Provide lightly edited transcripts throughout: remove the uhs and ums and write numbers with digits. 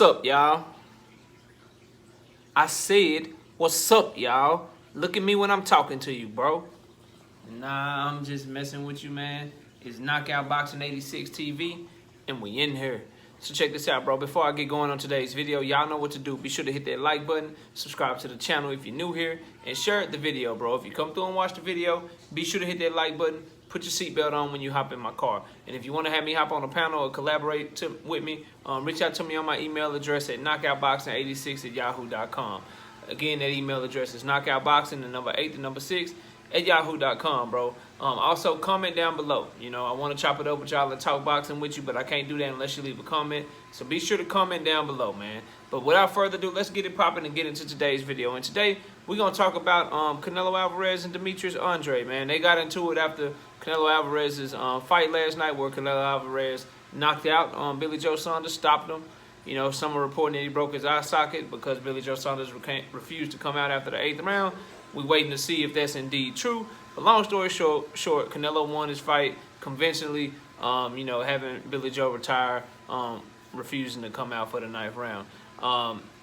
What's up, y'all? I said, what's up, y'all? Look at me when I'm talking to you, bro. Nah, I'm just messing with you, man. It's Knockout Boxing 86 TV, and we in here. So check this out, bro. Before I get going on today's video, y'all know what to do. Be sure to hit that like button, subscribe to the channel if you're new here, and share the video, bro. If you come through and watch the video, be sure to hit that like button. Put your seatbelt on when you hop in my car. And if you want to have me hop on a panel or collaborate with me, reach out to me on my email address at knockoutboxing86@yahoo.com. Again, that email address is knockoutboxing, the number 8, the number 6, at yahoo.com, bro. Also, comment down below. You know, I want to chop it up with y'all and talk boxing with you, but I can't do that unless you leave a comment. So be sure to comment down below, man. But without further ado, let's get it popping and get into today's video. And today, we're going to talk about Canelo Alvarez and Demetrius Andrade, man. They got into it after Canelo Alvarez's fight last night, where Canelo Alvarez knocked out Billy Joe Saunders, stopped him. You know, some are reporting that he broke his eye socket because Billy Joe Saunders refused to come out after the 8th round. We're waiting to see if that's indeed true. But long story short, Canelo won his fight convincingly, you know, having Billy Joe retire, refusing to come out for the 9th round.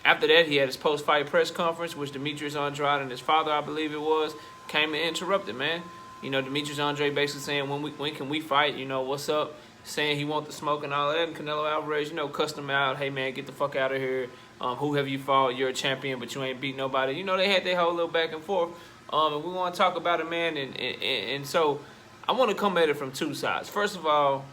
After that, he had his post-fight press conference, which Demetrius Andrade and his father, I believe it was, came and interrupted, man. You know, Demetrius Andrade basically saying, when can we fight? You know, what's up? Saying he want the smoke and all that. And Canelo Alvarez, you know, cussed him out. Hey, man, get the fuck out of here. Who have you fought? You're a champion, but you ain't beat nobody. You know, they had their whole little back and forth. And we want to talk about it, man. And so I want to come at it from two sides. First of all,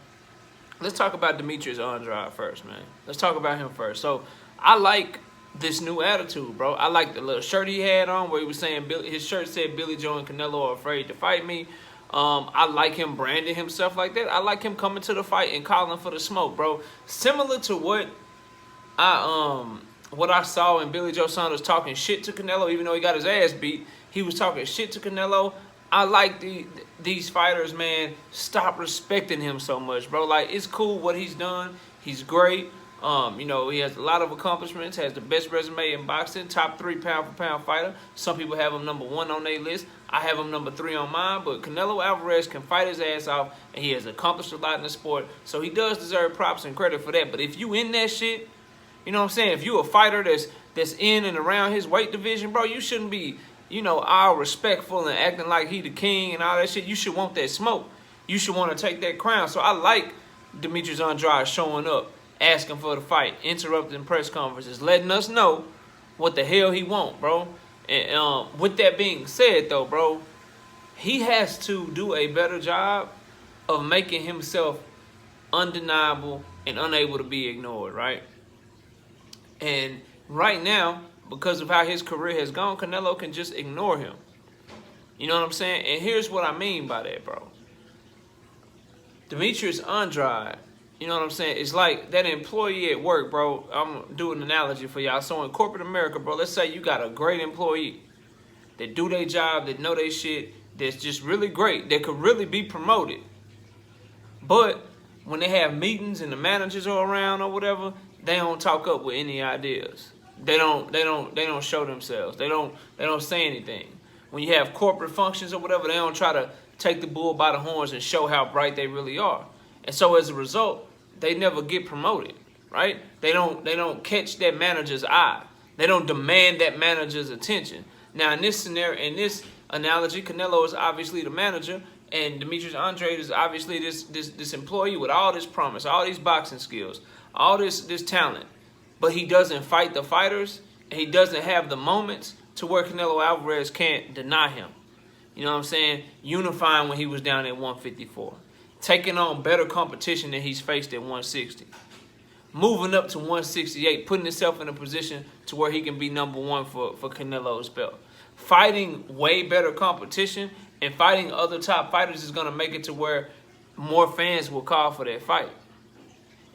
let's talk about Demetrius Andrade first, man. Let's talk about him first. So I like this new attitude, bro. I like the little shirt he had on where he was saying, his shirt said Billy Joe and Canelo are afraid to fight me. I like him branding himself like that. I like him coming to the fight and calling for the smoke, bro. Similar to what I saw in Billy Joe Saunders talking shit to Canelo, even though he got his ass beat, he was talking shit to Canelo. I like these fighters, man. Stop respecting him so much, bro. Like, it's cool what he's done. He's great. You know, he has a lot of accomplishments, has the best resume in boxing, top 3 pound-for-pound fighter. Some people have him number 1 on their list. I have him number 3 on mine, but Canelo Alvarez can fight his ass off, and he has accomplished a lot in the sport, so he does deserve props and credit for that. But if you in that shit, you know what I'm saying? If you a fighter that's in and around his weight division, bro, you shouldn't be, you know, all respectful and acting like he the king and all that shit. You should want that smoke. You should want to take that crown. So I like Demetrius Andrade showing up, asking for the fight, interrupting press conferences, letting us know what the hell he want, bro. And with that being said, though, bro, he has to do a better job of making himself undeniable and unable to be ignored, right? And right now, because of how his career has gone, Canelo can just ignore him. You know what I'm saying? And here's what I mean by that, bro. Demetrius Andrade, you know what I'm saying? It's like that employee at work, bro. I'm going to do an analogy for y'all. So in corporate America, bro, let's say you got a great employee that do their job, that know their shit, that's just really great, that could really be promoted. But when they have meetings and the managers are around or whatever, they don't talk up with any ideas. They don't show themselves. They don't say anything. When you have corporate functions or whatever, they don't try to take the bull by the horns and show how bright they really are. And so as a result, they never get promoted, right? They don't catch that manager's eye. They don't demand that manager's attention. Now in this scenario, in this analogy, Canelo is obviously the manager, and Demetrius Andrade is obviously this employee with all this promise, all these boxing skills, all this talent. But he doesn't fight the fighters, and he doesn't have the moments to where Canelo Alvarez can't deny him. You know what I'm saying? Unifying when he was down at 154. Taking on better competition than he's faced at 160. Moving up to 168, putting himself in a position to where he can be number 1 for Canelo's belt. Fighting way better competition and fighting other top fighters is going to make it to where more fans will call for that fight.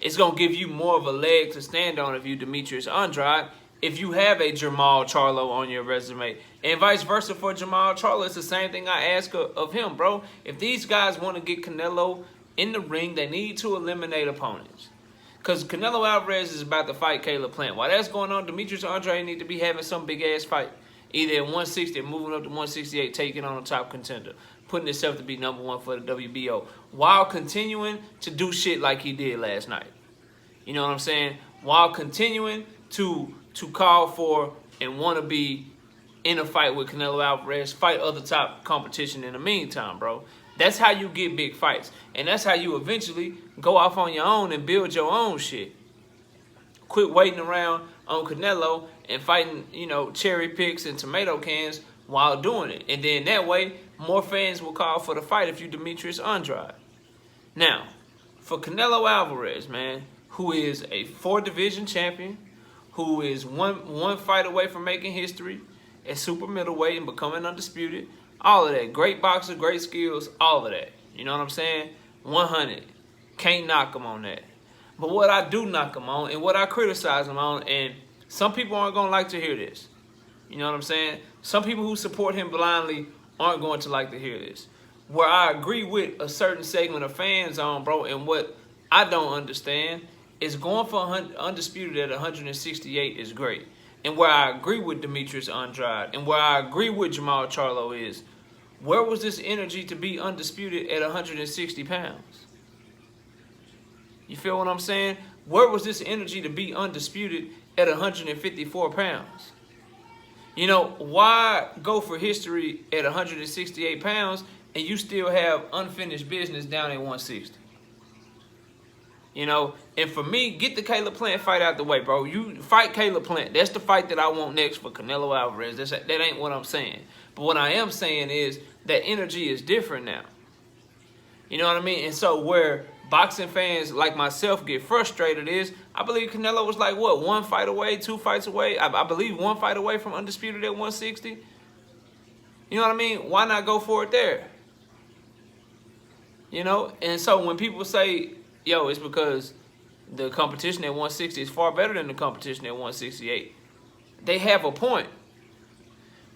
It's going to give you more of a leg to stand on if you Demetrius Andrade, if you have a Jermall Charlo on your resume. And vice versa for Jermall Charlo. It's the same thing I ask of him, bro. If these guys want to get Canelo in the ring, they need to eliminate opponents. Because Canelo Alvarez is about to fight Caleb Plant. While that's going on, Demetrius Andrade need to be having some big-ass fight. Either at 160 or moving up to 168, taking on a top contender. Putting himself to be number 1 for the WBO. While continuing to do shit like he did last night. You know what I'm saying? while continuing to call for and want to be in a fight with Canelo Alvarez, fight other top competition in the meantime, bro. That's how you get big fights. And that's how you eventually go off on your own and build your own shit. Quit waiting around on Canelo and fighting, you know, cherry picks and tomato cans while doing it. And then that way, more fans will call for the fight if you Demetrius Andrade. Now, for Canelo Alvarez, man, who is a 4-division champion, who is one fight away from making history at super middleweight and becoming undisputed, all of that. Great boxer, great skills, all of that. You know what I'm saying? 100. Can't knock him on that. But what I do knock him on and what I criticize him on, and some people aren't going to like to hear this. You know what I'm saying? Some people who support him blindly aren't going to like to hear this. Where I agree with a certain segment of fans on, bro, and what I don't understand is going for undisputed at 168 is great. And where I agree with Demetrius Andrade and where I agree with Jamal Charlo is, where was this energy to be undisputed at 160 pounds? You feel what I'm saying? Where was this energy to be undisputed at 154 pounds? You know, why go for history at 168 pounds and you still have unfinished business down at 160? You know, and for me, get the Caleb Plant fight out the way, bro. You fight Caleb Plant. That's the fight that I want next for Canelo Alvarez. That ain't what I'm saying. But what I am saying is that energy is different now. You know what I mean? And so where boxing fans like myself get frustrated is, I believe Canelo was like, what, 1 fight away, 2 fights away? I believe 1 fight away from undisputed at 160. You know what I mean? Why not go for it there? You know? And so when people say, yo, it's because the competition at 160 is far better than the competition at 168, they have a point.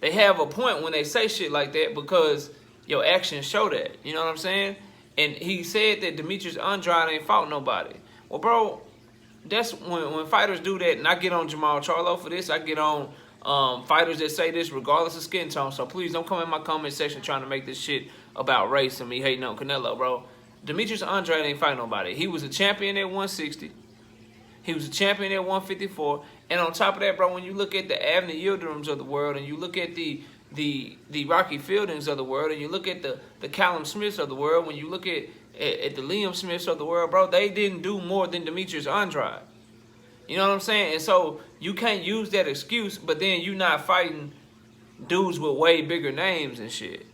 They have a point when they say shit like that because your actions show that. You know what I'm saying? And he said that Demetrius Andrade ain't fought nobody. Well, bro, that's when fighters do that, and I get on Jamal Charlo for this. I get on fighters that say this regardless of skin tone. So please don't come in my comment section trying to make this shit about race and me hating on Canelo, bro. Demetrius Andrade ain't fight nobody. He was a champion at 160. He was a champion at 154. And on top of that, bro, when you look at the Avner Yildirim's of the world and you look at the Rocky Fieldings of the world and you look at the Callum Smiths of the world, when you look at the Liam Smiths of the world, bro, they didn't do more than Demetrius Andrade. You know what I'm saying? And so you can't use that excuse, but then you not fighting dudes with way bigger names and shit.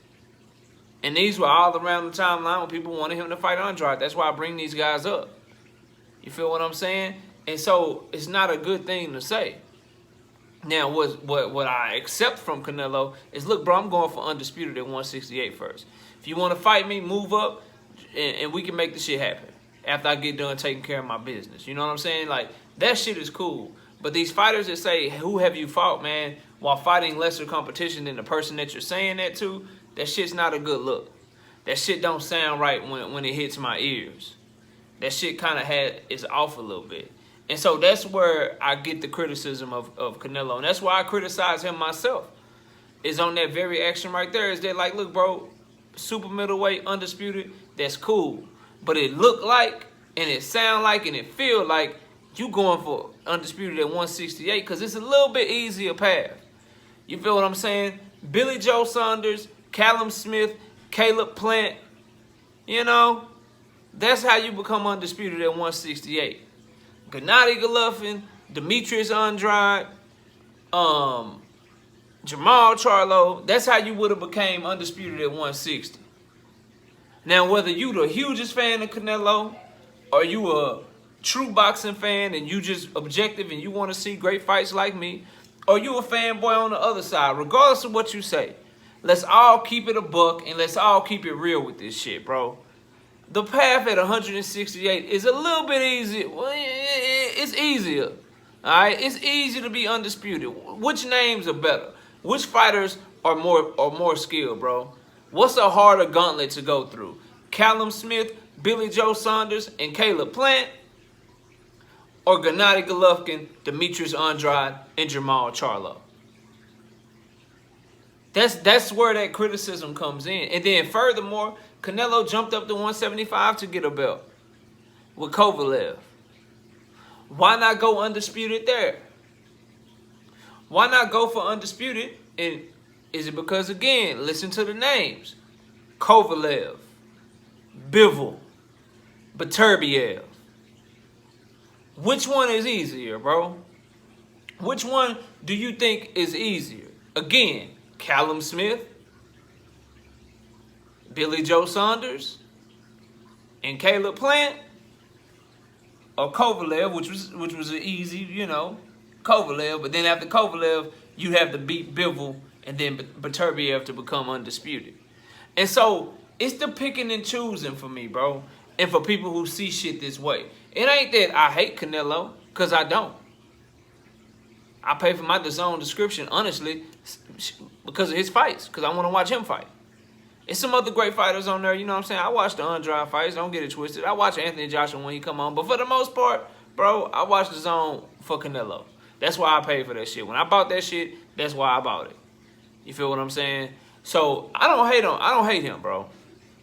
And these were all around the timeline when people wanted him to fight Andrade. That's why I bring these guys up. You feel what I'm saying? And so it's not a good thing to say. Now, what I accept from Canelo is, look, bro, I'm going for undisputed at 168 first. If you want to fight me, move up, and we can make the shit happen after I get done taking care of my business. You know what I'm saying? Like, that shit is cool. But these fighters that say, who have you fought, man, while fighting lesser competition than the person that you're saying that to, that shit's not a good look. That shit don't sound right when it hits my ears. That shit kind of is off a little bit. And so that's where I get the criticism of Canelo. And that's why I criticize him myself. Is on that very action right there. Is that like, look, bro, super middleweight, undisputed, that's cool. But it look like, and it sound like, and it feel like you going for undisputed at 168 because it's a little bit easier path. You feel what I'm saying? Billy Joe Saunders, Callum Smith, Caleb Plant, you know, that's how you become undisputed at 168. Gennady Golovkin, Demetrius Andrade, Jamal Charlo, that's how you would have became undisputed at 160. Now, whether you the hugest fan of Canelo or you a true boxing fan and you just objective and you want to see great fights like me, or you a fanboy on the other side, regardless of what you say, let's all keep it a buck and let's all keep it real with this shit, bro. The path at 168 is a little bit easier. Well, it's easier, all right? It's easier to be undisputed. Which names are better? Which fighters are more skilled, bro? What's a harder gauntlet to go through? Callum Smith, Billy Joe Saunders, and Caleb Plant? Or Gennady Golovkin, Demetrius Andrade, and Jamal Charlo? That's where that criticism comes in. And then furthermore, Canelo jumped up to 175 to get a belt with Kovalev. Why not go undisputed there? Why not go for undisputed? And is it because, again, listen to the names. Kovalev, Bivol, Beterbiev. Which one is easier, bro? Which one do you think is easier? Again, Callum Smith, Billy Joe Saunders, and Caleb Plant, or Kovalev, which was an easy, you know, Kovalev. But then after Kovalev, you have to beat Bivol and then Beterbiev to become undisputed. And so it's the picking and choosing for me, bro. And for people who see shit this way. It ain't that I hate Canelo, because I don't. I pay for my DAZN description, honestly, because of his fights, because I want to watch him fight. There's some other great fighters on there, you know what I'm saying? I watch the Andrade fights, don't get it twisted. I watch Anthony Joshua when he come on. But for the most part, bro, I watch DAZN for Canelo. That's why I paid for that shit. When I bought that shit, that's why I bought it. You feel what I'm saying? So I don't hate him. I don't hate him, bro.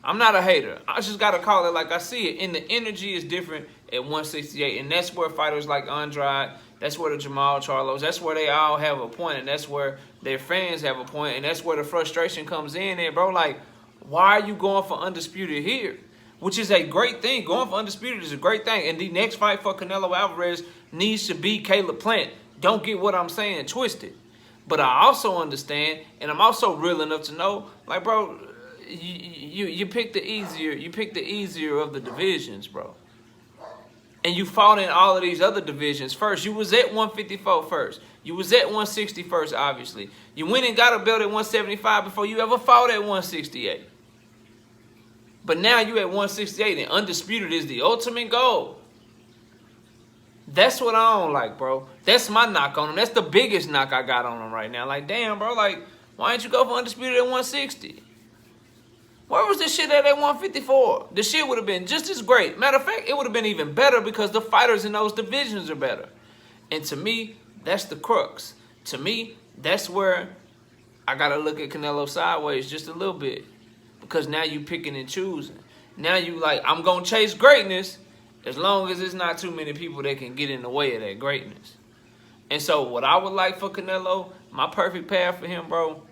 I'm not a hater. I just got to call it like I see it. And the energy is different at 168. And that's where fighters like Andrade, that's where the Jamal Charlos, that's where they all have a point. And that's where their fans have a point. And that's where the frustration comes in there, bro. Like, why are you going for undisputed here? Which is a great thing. Going for undisputed is a great thing. And the next fight for Canelo Alvarez needs to be Caleb Plant. Don't get what I'm saying twisted. But I also understand, and I'm also real enough to know, like, bro, you pick the easier of the divisions, bro. And you fought in all of these other divisions first. You was at 154 first. You was at 160 first, obviously. You went and got a belt at 175 before you ever fought at 168. But now you at 168, and undisputed is the ultimate goal. That's what I don't like, bro. That's my knock on him. That's the biggest knock I got on him right now. Like, damn, bro, like, why didn't you go for undisputed at 160? Where was this shit at 154? The shit would have been just as great. Matter of fact, it would have been even better because the fighters in those divisions are better. And to me, that's the crux. To me, that's where I got to look at Canelo sideways just a little bit. Because now you picking and choosing. Now you like, I'm going to chase greatness as long as there's not too many people that can get in the way of that greatness. And so what I would like for Canelo, my perfect path for him, bro,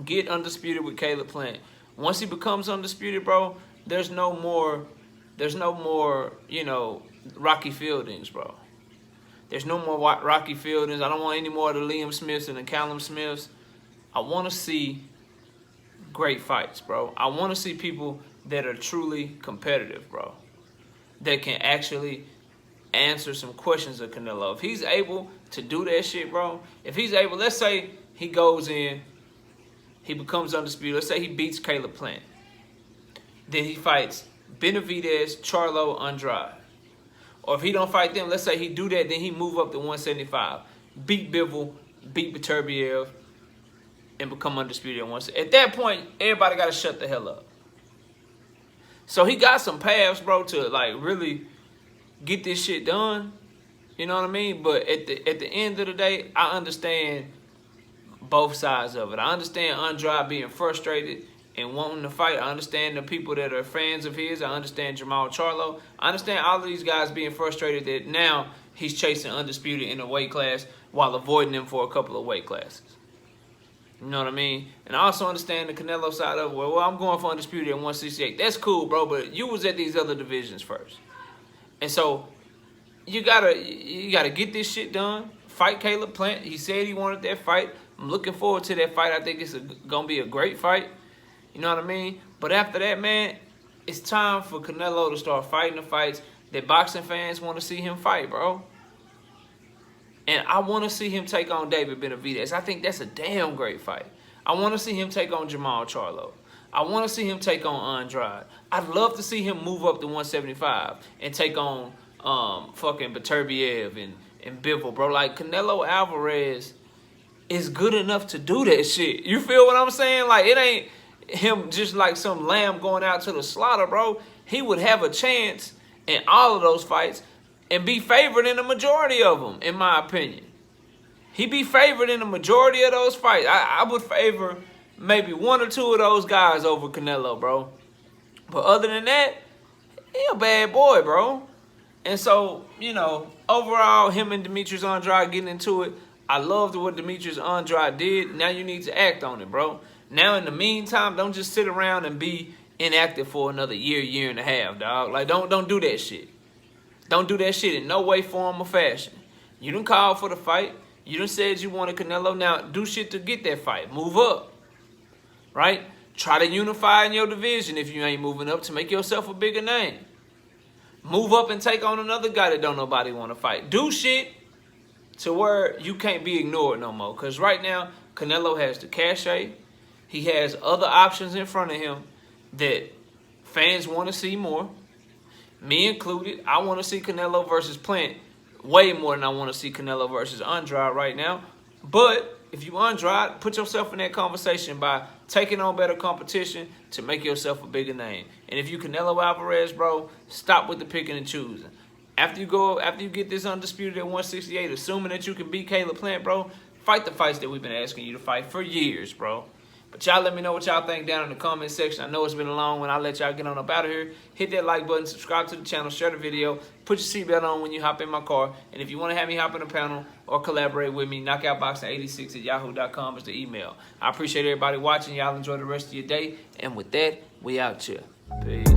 get undisputed with Caleb Plant. Once he becomes undisputed, bro, there's no more, you know, Rocky Fieldings, bro. There's no more Rocky Fieldings. I don't want any more of the Liam Smiths and the Callum Smiths. I want to see great fights, bro. I want to see people that are truly competitive, bro. That can actually answer some questions of Canelo. If he's able to do that shit, bro, if he's able, let's say he goes in, he becomes undisputed. Let's say he beats Caleb Plant. Then he fights Benavidez, Charlo, Andrade. Or if he don't fight them, let's say he do that, then he move up to 175. Beat Bivol, beat Beterbiev, and become undisputed at 170. At that point, everybody got to shut the hell up. So he got some paths, bro, to like really get this shit done. You know what I mean? But at the end of the day, I understand both sides of it. I understand Andrade being frustrated and wanting to fight. I understand the people that are fans of his. I understand Jamal Charlo. I understand all of these guys being frustrated that now he's chasing undisputed in a weight class while avoiding them for a couple of weight classes. You know what I mean? And I also understand the Canelo side of it. Well, I'm going for undisputed at 168. That's cool, bro, but you was at these other divisions first. And so you gotta get this shit done. Fight Caleb Plant. He said he wanted that fight. I'm looking forward to that fight. I think it's gonna be a great fight. You know what I mean? But after that, man, it's time for Canelo to start fighting the fights that boxing fans want to see him fight, bro. And I want to see him take on David Benavidez. I think that's a damn great fight. I want to see him take on Jamal Charlo. I want to see him take on Andrade. I'd love to see him move up to 175 and take on fucking Beterbiev and Bivol, bro. Like, Canelo Alvarez is good enough to do that shit. You feel what I'm saying? Like, it ain't him just like some lamb going out to the slaughter, bro. He would have a chance in all of those fights and be favored in the majority of them, in my opinion. He'd be favored in the majority of those fights. I would favor maybe one or two of those guys over Canelo, bro. But other than that, he a bad boy, bro. And so, you know, overall, him and Demetrius Andrade getting into it, I loved what Demetrius Andrade did. Now you need to act on it, bro. Now, in the meantime, don't just sit around and be inactive for another year and a half, dog. Like, don't do that shit. Don't do that shit in no way, form, or fashion. You done called for the fight. You done said you wanted Canelo. Now, do shit to get that fight. Move up, right? Try to unify in your division if you ain't moving up to make yourself a bigger name. Move up and take on another guy that don't nobody want to fight. Do shit to where you can't be ignored no more. Because right now, Canelo has the cachet. He has other options in front of him that fans want to see more. Me included. I want to see Canelo versus Plant way more than I want to see Canelo versus Andrade right now. But if you Andrade, put yourself in that conversation by taking on better competition to make yourself a bigger name. And if you Canelo Alvarez, bro, stop with the picking and choosing. After you get this undisputed at 168, assuming that you can beat Caleb Plant, bro, fight the fights that we've been asking you to fight for years, bro. But y'all let me know what y'all think down in the comment section. I know it's been a long one. I'll let y'all get on up out of here. Hit that like button, subscribe to the channel, share the video, put your seatbelt on when you hop in my car. And if you want to have me hop in the panel or collaborate with me, knockoutboxing86@yahoo.com is the email. I appreciate everybody watching. Y'all enjoy the rest of your day. And with that, we out here. Peace.